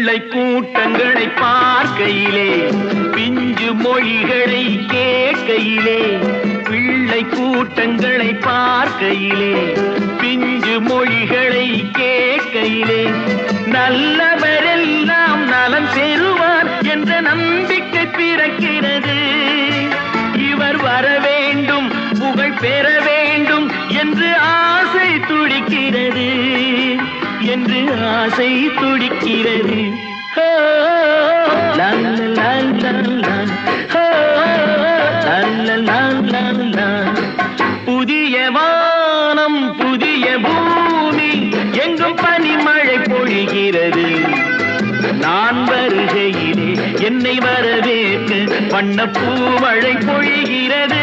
பிள்ளை கூட்டங்களை பார்க்கையிலே பிஞ்சு மொழிகளை கேட்கையிலே பிள்ளை கூட்டங்களை பார்க்கையிலே பிஞ்சு மொழிகளை கேட்கையிலே நல்லவரெல்லாம் நலம் பெறுவார் என்ற நம்பிக்கை பிறக்கிறது. இவர் வர வேண்டும் புகழ் பெற வேண்டும் என்று ஆசை துடிக்கிறது என்று ஆசை துடிக்கிறது. புதிய வானம் புதிய பூமி எங்கும் பனிமழை பொழிகிறது. நான் வருகையிலே என்னை வரவேற்க வண்ணப்பூ மழை பொழிகிறது.